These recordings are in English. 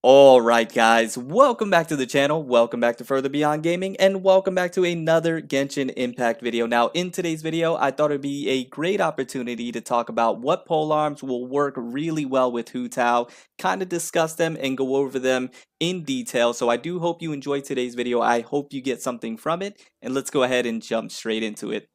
Alright guys, welcome back to the channel, welcome back to Further Beyond Gaming, and welcome back to another Genshin Impact video. Now in today's video, I thought it would be a great opportunity to talk about what polearms will work really well with Hu Tao, kind of discuss them and go over them in detail. So I do hope you enjoyed today's video, I hope you get something from it, and let's go ahead and jump straight into it.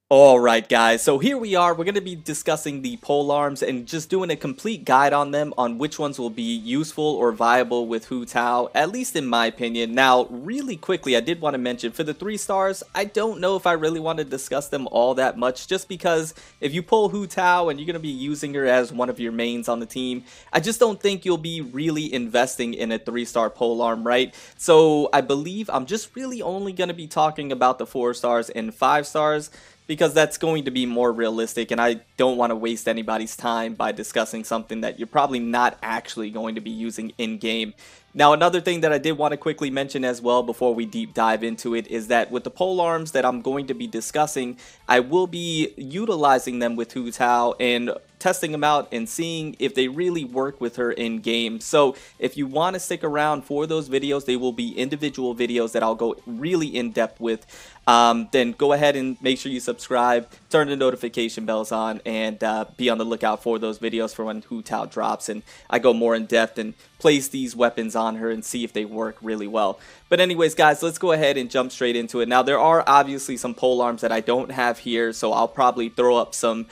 Alright guys, so here we are, we're going to be discussing the polearms and just doing a complete guide on them on which ones will be useful or viable with Hu Tao, at least in my opinion. Now, really quickly, I did want to mention, for the 3 stars, I don't know if I really want to discuss them all that much, just because if you pull Hu Tao and you're going to be using her as one of your mains on the team, I just don't think you'll be really investing in a 3-star polearm, right? So I believe I'm just really only going to be talking about the 4 stars and 5 stars, because that's going to be more realistic, and I don't want to waste anybody's time by discussing something that you're probably not actually going to be using in-game. Now, another thing that I did want to quickly mention as well before we deep dive into it is that with the polearms that I'm going to be discussing, I will be utilizing them with Hu Tao and testing them out and seeing if they really work with her in game. So if you want to stick around for those videos, they will be individual videos that I'll go really in depth with. Then go ahead and make sure you subscribe, turn the notification bells on, and be on the lookout for those videos for when Hu Tao drops and I go more in depth and place these weapons on her and see if they work really well. But anyways guys, let's go ahead and jump straight into it. Now there are obviously some polearms that I don't have here, so I'll probably throw up some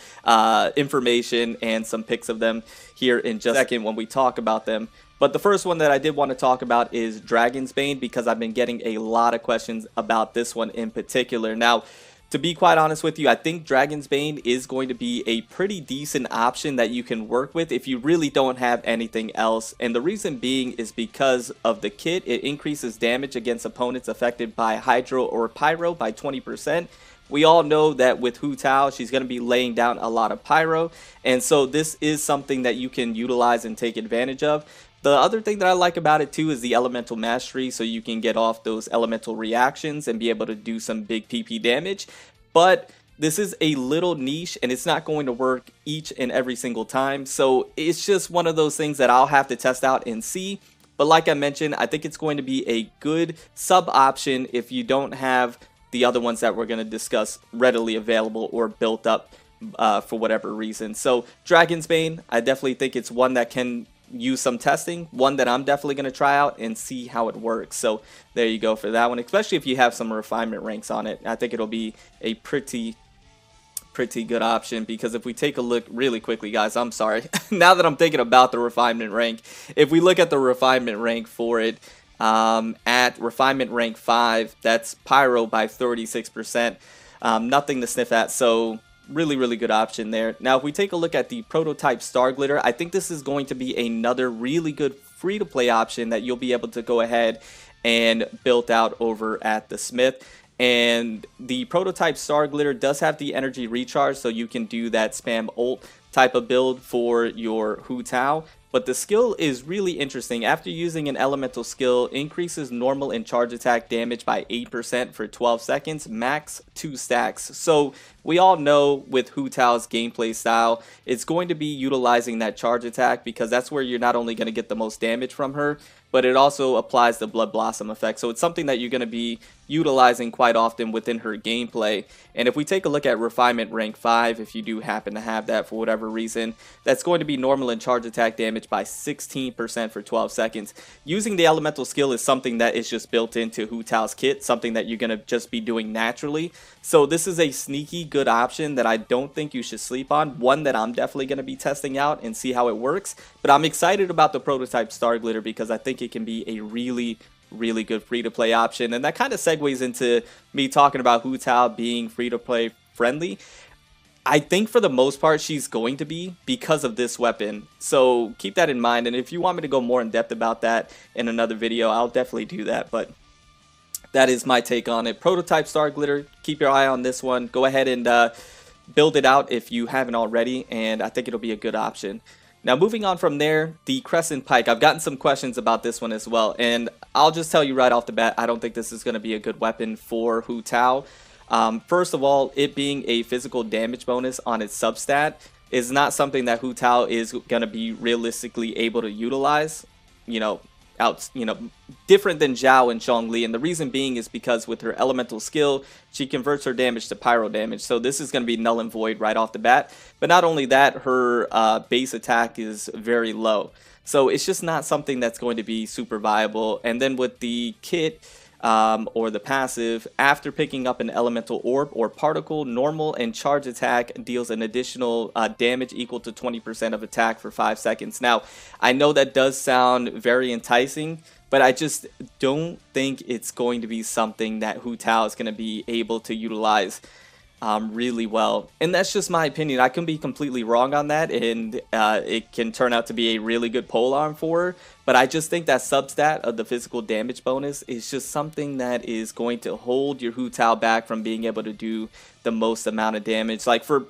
information and some pics of them here in just a second when we talk about them. But the first one that I did want to talk about is Dragon's Bane, because I've been getting a lot of questions about this one in particular. Now, to be quite honest with you, I think Dragon's Bane is going to be a pretty decent option that you can work with if you really don't have anything else. And the reason being is because of the kit. It increases damage against opponents affected by Hydro or Pyro by 20%. We all know that with Hu Tao, she's going to be laying down a lot of Pyro. And so this is something that you can utilize and take advantage of. The other thing that I like about it too is the elemental mastery, so you can get off those elemental reactions and be able to do some big PP damage. But this is a little niche and it's not going to work each and every single time, so it's just one of those things that I'll have to test out and see. But like I mentioned, I think it's going to be a good sub option if you don't have the other ones that we're going to discuss readily available or built up for whatever reason. So Dragon's Bane, I definitely think it's one that can use some testing, one that I'm definitely going to try out and see how it works. So there you go for that one, especially if you have some refinement ranks on it. I think it'll be a pretty good option, because if we take a look really quickly, guys, I'm sorry, now that I'm thinking about the refinement rank, if we look at the refinement rank for it, at refinement rank 5, that's Pyro by 36%, nothing to sniff at. So really good option there. Now if we take a look at the prototype Star Glitter, I think this is going to be another really good free-to-play option that you'll be able to go ahead and build out over at the Smith. And the prototype Star Glitter does have the energy recharge, so you can do that spam ult type of build for your Hu Tao. But the skill is really interesting. After using an elemental skill, increases normal and charge attack damage by 8% for 12 seconds, max 2 stacks. So we all know with Hu Tao's gameplay style, it's going to be utilizing that charge attack, because that's where you're not only going to get the most damage from her, but it also applies the Blood Blossom effect. So it's something that you're going to be utilizing quite often within her gameplay. And if we take a look at Refinement Rank 5, if you do happen to have that for whatever reason, that's going to be normal and charge attack damage by 16% for 12 seconds. Using the elemental skill is something that is just built into Hu Tao's kit, something that you're going to just be doing naturally. So this is a sneaky good option that I don't think you should sleep on, one that I'm definitely going to be testing out and see how it works. But I'm excited about the prototype Star Glitter, because I think it can be a really good free-to-play option. And that kind of segues into me talking about Hu Tao being free-to-play friendly. I think for the most part she's going to be, because of this weapon. So keep that in mind, and if you want me to go more in depth about that in another video, I'll definitely do that. But that is my take on it. Prototype Star Glitter, keep your eye on this one. Go ahead and build it out if you haven't already, and I think it'll be a good option. Now moving on from there, the Crescent Pike. I've gotten some questions about this one as well, and I'll just tell you right off the bat, I don't think this is going to be a good weapon for Hu Tao. First of all, it being a physical damage bonus on its substat is not something that Hu Tao is going to be realistically able to utilize, you know, different than Zhao and Zhongli. And the reason being is because with her elemental skill, she converts her damage to pyro damage. So this is going to be null and void right off the bat. But not only that, her base attack is very low. So it's just not something that's going to be super viable. And then with the kit, or the passive, after picking up an elemental orb or particle, normal and charge attack deals an additional damage equal to 20% of attack for 5 seconds. Now, I know that does sound very enticing, but I just don't think it's going to be something that Hu Tao is going to be able to utilize really well. And that's just my opinion. I can be completely wrong on that, and it can turn out to be a really good polearm for her. But I just think that substat of the physical damage bonus is just something that is going to hold your Hu Tao back from being able to do the most amount of damage. Like for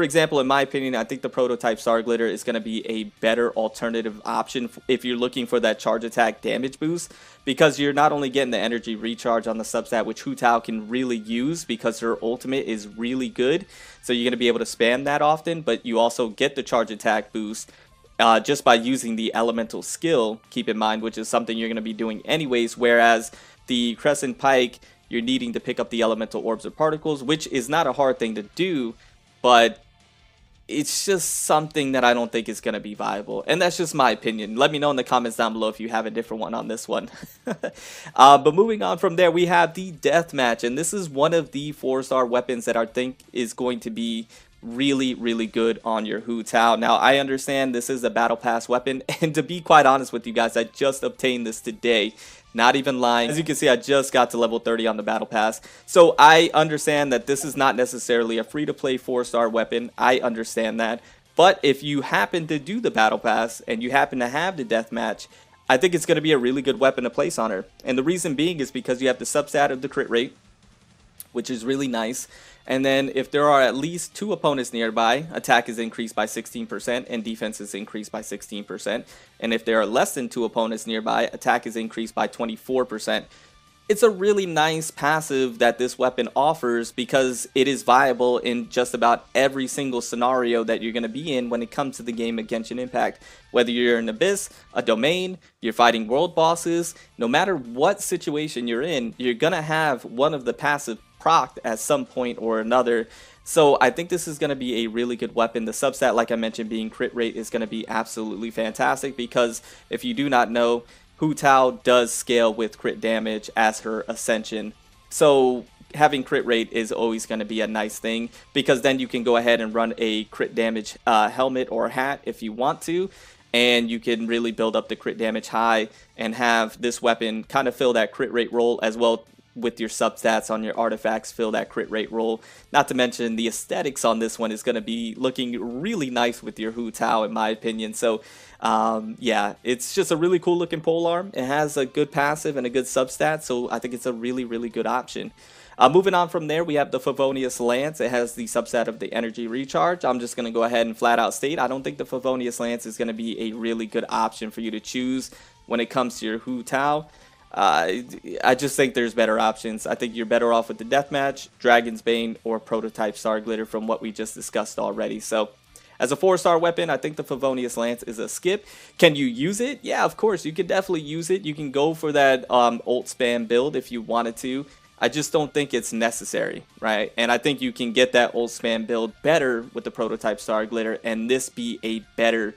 example, in my opinion, I think the prototype Star Glitter is going to be a better alternative option if you're looking for that charge attack damage boost, because you're not only getting the energy recharge on the substat, which Hu Tao can really use because her ultimate is really good, so you're going to be able to spam that often, but you also get the charge attack boost just by using the elemental skill, keep in mind, which is something you're going to be doing anyways, whereas the Crescent Pike, you're needing to pick up the elemental orbs or particles, which is not a hard thing to do, but it's just something that I don't think is going to be viable. And that's just my opinion. Let me know in the comments down below if you have a different one on this one. But moving on from there, we have the Deathmatch. And this is one of the 4-star weapons that I think is going to be really, really good on your Hu Tao. Now, I understand this is a battle pass weapon, and to be quite honest with you guys, I just obtained this today. Not even lying. As you can see, I just got to level 30 on the battle pass. So I understand that this is not necessarily a free-to-play 4-star weapon. I understand that. But if you happen to do the battle pass and you happen to have the deathmatch, I think it's going to be a really good weapon to place on her. And the reason being is because you have the substat of the crit rate, which is really nice. And then if there are at least 2 opponents nearby, attack is increased by 16% and defense is increased by 16%. And if there are less than 2 opponents nearby, attack is increased by 24%. It's a really nice passive that this weapon offers because it is viable in just about every single scenario that you're going to be in when it comes to the game of Genshin Impact. Whether you're in Abyss, a domain, you're fighting world bosses, no matter what situation you're in, you're going to have one of the passive procced at some point or another. So I think this is going to be a really good weapon. The substat, like I mentioned, being crit rate is going to be absolutely fantastic because if you do not know, Hu Tao does scale with crit damage as her ascension. So having crit rate is always going to be a nice thing because then you can go ahead and run a crit damage helmet or hat if you want to. And you can really build up the crit damage high and have this weapon kind of fill that crit rate role as well with your substats on your artifacts, fill that crit rate role. Not to mention the aesthetics on this one is going to be looking really nice with your Hu Tao in my opinion. So yeah, it's just a really cool looking polearm. It has a good passive and a good substat, so I think it's a really, really good option. Moving on from there, we have the Fuvonius Lance. It has the subset of the energy recharge. I'm just going to go ahead and flat out state I don't think the Fuvonius Lance is going to be a really good option for you to choose when it comes to your Hu Tao. I just think there's better options. I think you're better off with the Deathmatch, Dragon's Bane, or Prototype Star Glitter from what we just discussed already. So as a 4-star weapon, I think the Fuvonius Lance is a skip. Can you use it? Yeah, of course. You can definitely use it. You can go for that ult spam build if you wanted to. I just don't think it's necessary, right? And I think you can get that ult spam build better with the Prototype Star Glitter and this be a better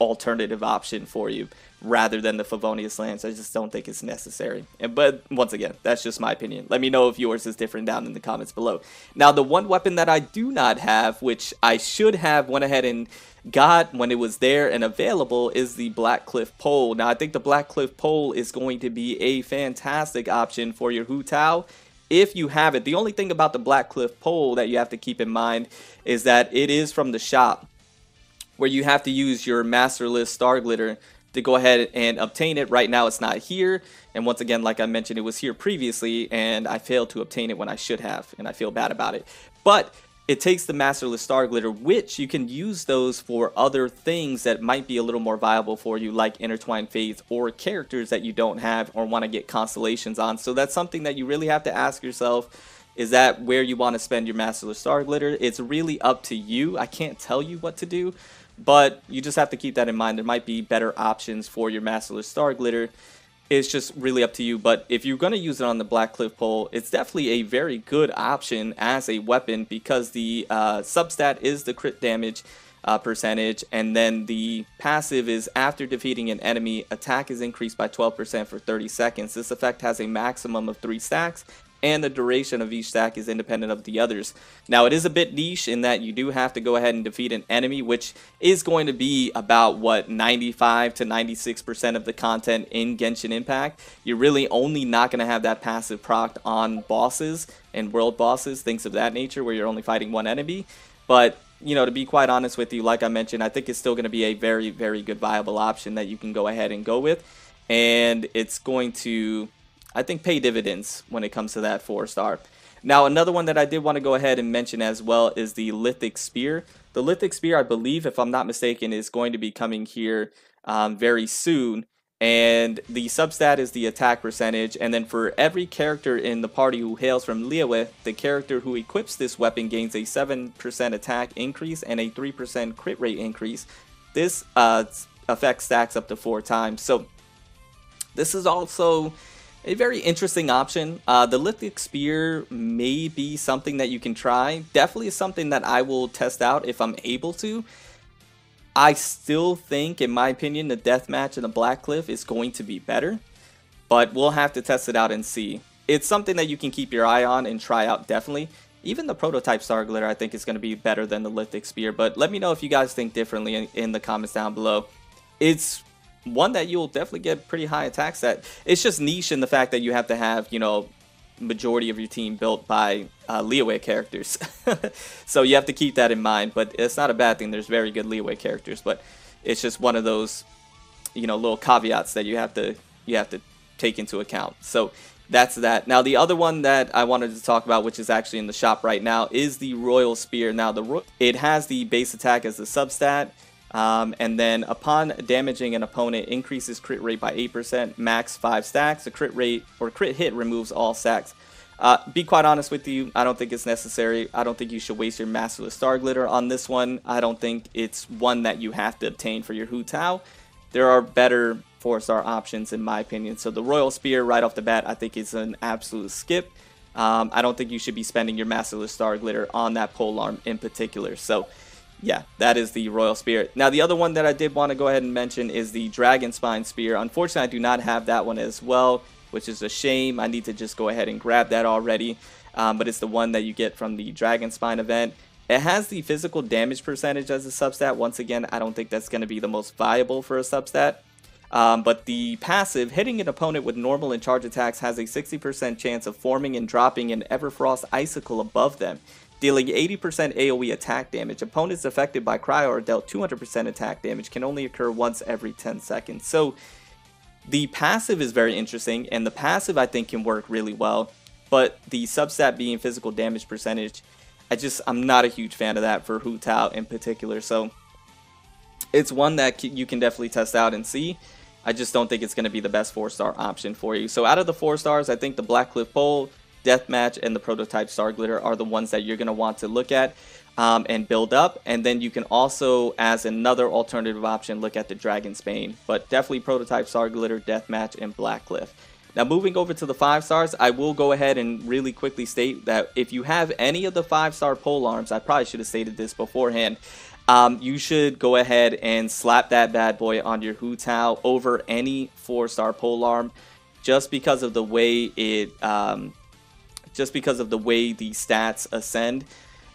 alternative option for you rather than the Fuvonius Lance. I just don't think it's necessary. But once again, that's just my opinion. Let me know if yours is different down in the comments below. Now, the one weapon that I do not have, which I should have went ahead and got when it was there and available, is the Black Cliff Pole. Now, I think the Black Cliff Pole is going to be a fantastic option for your Hu Tao if you have it. The only thing about the Black Cliff Pole that you have to keep in mind is that it is from the shop, where you have to use your Master List Star Glitter to go ahead and obtain it. Right now it's not here, and once again, like I mentioned, it was here previously and I failed to obtain it when I should have, and I feel bad about it. But it takes the Master List Star Glitter, which you can use those for other things that might be a little more viable for you, like Intertwined Fates or characters that you don't have or want to get constellations on. So that's something that you really have to ask yourself, Is that where you want to spend your Masterless Star Glitter? It's really up to you. I can't tell you what to do, but you just have to keep that in mind. There might be better options for your Masterless Star Glitter. It's just really up to you. But if you're going to use it on the Black Cliff Pole, it's definitely a very good option as a weapon, because the substat is the crit damage percentage, and then the passive is after defeating an enemy, attack is increased by 12% for 30 seconds. This effect has a maximum of 3 stacks, and the duration of each stack is independent of the others. Now, it is a bit niche in that you do have to go ahead and defeat an enemy, which is going to be about, what, 95 to 96% of the content in Genshin Impact. You're really only not going to have that passive proc on bosses and world bosses, things of that nature, where you're only fighting one enemy. But you know, to be quite honest with you, like I mentioned, I think it's still going to be a very, very good viable option that you can go ahead and go with. And it's going to, I think, pay dividends when it comes to that 4-star. Now, another one that I did want to go ahead and mention as well is the Lithic Spear. The Lithic Spear, I believe, if I'm not mistaken, is going to be coming here very soon. And the substat is the attack percentage, and then for every character in the party who hails from Liyue, the character who equips this weapon gains a 7% attack increase and a 3% crit rate increase. This effect stacks up to 4 times. So this is also a very interesting option. The Lithic Spear may be something that you can try. Definitely something that I will test out if I'm able to. I still think, in my opinion, the deathmatch in the Black Cliff is going to be better, but we'll have to test it out and see. It's something that you can keep your eye on and try out, definitely. Even the Prototype Star Glitter, I think, is going to be better than the Lithic Spear, but let me know if you guys think differently in the comments down below. It's one that you'll definitely get pretty high attacks at. It's just niche in the fact that you have to have, you know, majority of your team built by Liyue characters. So you have to keep that in mind, but it's not a bad thing. There's very good Liyue characters, but it's just one of those, you know, little caveats that you have to take into account. So that's that. Now, the other one that I wanted to talk about, which is actually in the shop right now, is the Royal Spear. Now, it has the base attack as the substat, and then upon damaging an opponent, increases crit rate by 8%, max 5 stacks. The crit rate or crit hit removes all stacks. Be quite honest with you, I don't think it's necessary. I don't think you should waste your Masterless Star Glitter on this one. I don't think it's one that you have to obtain for your Hu Tao. There are better 4-star options in my opinion. So the Royal Spear right off the bat, I think is an absolute skip. I don't think you should be spending your Masterless Star Glitter on that polearm in particular. So yeah, that is the Royal Spear. Now, the other one that I did want to go ahead and mention is the Dragon Spine Spear. Unfortunately, I do not have that one as well, which is a shame. I need to just go ahead and grab that already. But it's the one that you get from the Dragon Spine event. It has the physical damage percentage as a substat. Once again, I don't think that's going to be the most viable for a substat. But the passive, hitting an opponent with normal and charge attacks, has a 60% chance of forming and dropping an Everfrost Icicle above them, dealing 80% AoE attack damage. Opponents affected by cryo or dealt 200% attack damage can only occur once every 10 seconds. So the passive is very interesting, and the passive I think can work really well, but the substat being physical damage percentage, I'm not a huge fan of that for Hu Tao in particular. So it's one that you can definitely test out and see. I just don't think it's going to be the best 4-star option for you. So out of the 4 stars, I think the Black Cliff Pole, Deathmatch, and the Prototype Star Glitter are the ones that you're going to want to look at and build up. And then you can also, as another alternative option, look at the Dragon's Bane. But definitely Prototype Star Glitter, Deathmatch, and Black Cliff. Now, moving over to the 5 stars, I will go ahead and really quickly state that if you have any of the 5-star polearms, I probably should have stated this beforehand, you should go ahead and slap that bad boy on your Hu Tao over any 4-star polearm, just because of the way it just because of the way the stats ascend,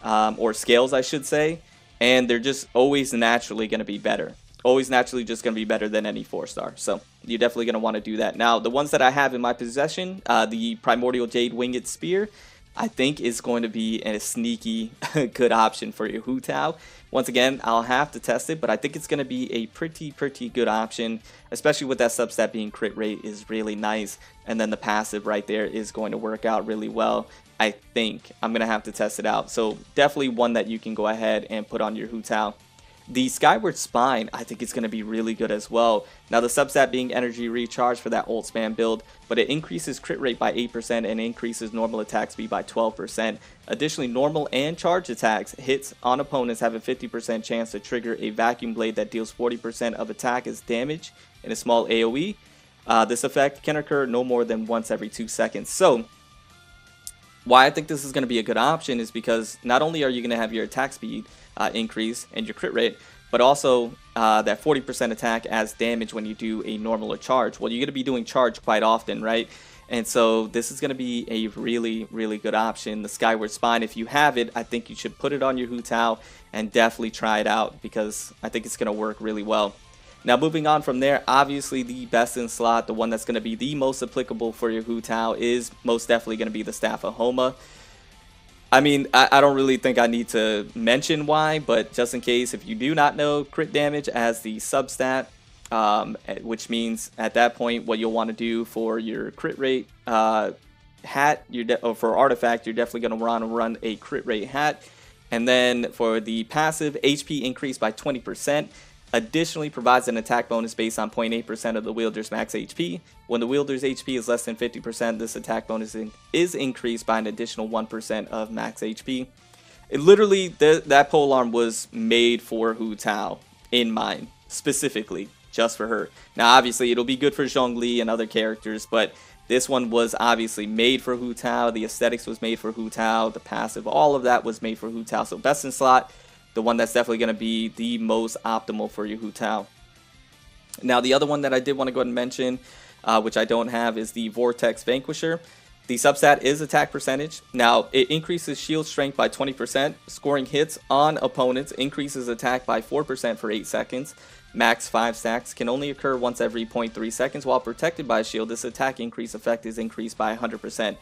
or scales I should say, and they're just always naturally going to be better. Always naturally just going to be better than any 4-star. So you're definitely going to want to do that. Now, the ones that I have in my possession, the Primordial Jade Winged Spear, I think is going to be a sneaky good option for your Hu Tao. Once again, I'll have to test it, but I think it's going to be a pretty good option, especially with that substat being crit rate is really nice, and then the passive right there is going to work out really well. I think I'm going to have to test it out. So definitely one that you can go ahead and put on your Hu Tao. The Skyward Spine, I think it's going to be really good as well. Now the substat being energy recharge for that ult spam build, but it increases crit rate by 8% and increases normal attack speed by 12%. Additionally, normal and charge attacks hits on opponents have a 50% chance to trigger a vacuum blade that deals 40% of attack as damage in a small AoE. This effect can occur no more than once every 2 seconds. So why I think this is going to be a good option is because not only are you going to have your attack speed increase and your crit rate, but also that 40% attack as damage when you do a normal or charge. Well, you're going to be doing charge quite often, right? And so this is going to be a really, really good option. The Skyward Spine, if you have it, I think you should put it on your Hu Tao and definitely try it out because I think it's going to work really well. Now moving on from there, obviously the best in slot, the one that's going to be the most applicable for your Hu Tao is most definitely going to be the Staff of Homa. I mean, I don't really think I need to mention why, but just in case, if you do not know, crit damage as the substat, which means at that point what you'll want to do for your crit rate hat, or for artifact, you're definitely going to want to run a crit rate hat. And then for the passive, HP increase by 20%. Additionally, provides an attack bonus based on 0.8% of the wielder's max HP. When the wielder's HP is less than 50%, this attack bonus is increased by an additional 1% of max HP. It literally, that polearm was made for Hu Tao in mind, specifically, just for her. Now, obviously, it'll be good for Zhongli and other characters, but this one was obviously made for Hu Tao. The aesthetics was made for Hu Tao. The passive, all of that was made for Hu Tao. So best in slot, the one that's definitely going to be the most optimal for your Hu Tao. Now, the other one that I did want to go ahead and mention, which I don't have, is the Vortex Vanquisher. The substat is attack percentage. Now, it increases shield strength by 20%, scoring hits on opponents, increases attack by 4% for 8 seconds. Max 5 stacks can only occur once every 0.3 seconds. While protected by a shield, this attack increase effect is increased by 100%.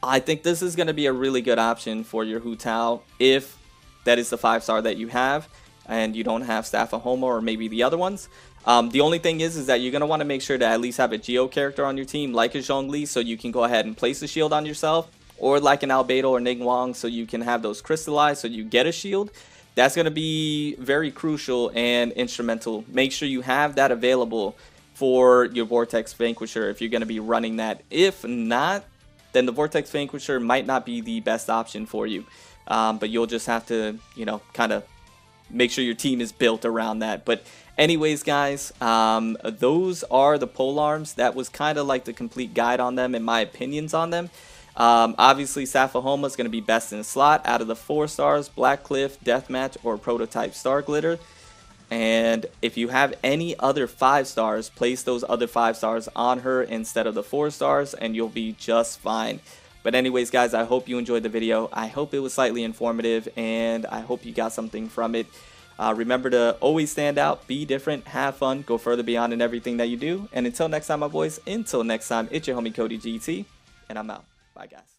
I think this is going to be a really good option for your Hu Tao if that is the 5-star that you have and you don't have Staff of Homa or maybe the other ones. The only thing is that you're going to want to make sure to at least have a Geo character on your team like a Zhongli, so you can go ahead and place a shield on yourself, or like an Albedo or Ningguang, so you can have those crystallized so you get a shield. That's going to be very crucial and instrumental. Make sure you have that available for your Vortex Vanquisher if you're going to be running that. If not, then the Vortex Vanquisher might not be the best option for you. But you'll just have to, you know, kind of make sure your team is built around that. But anyways, guys, those are the polearms. That was kind of like the complete guide on them and my opinions on them. Obviously, Staff of Homa is going to be best in slot out of the 4 stars, Black Cliff, Deathmatch, or Prototype Star Glitter. And if you have any other 5 stars, place those other 5 stars on her instead of the 4 stars, and you'll be just fine. But anyways, guys, I hope you enjoyed the video. I hope it was slightly informative, and I hope you got something from it. Remember to always stand out, be different, have fun, go further beyond in everything that you do. And until next time, my boys, until next time, it's your homie Cody GT, and I'm out. Bye, guys.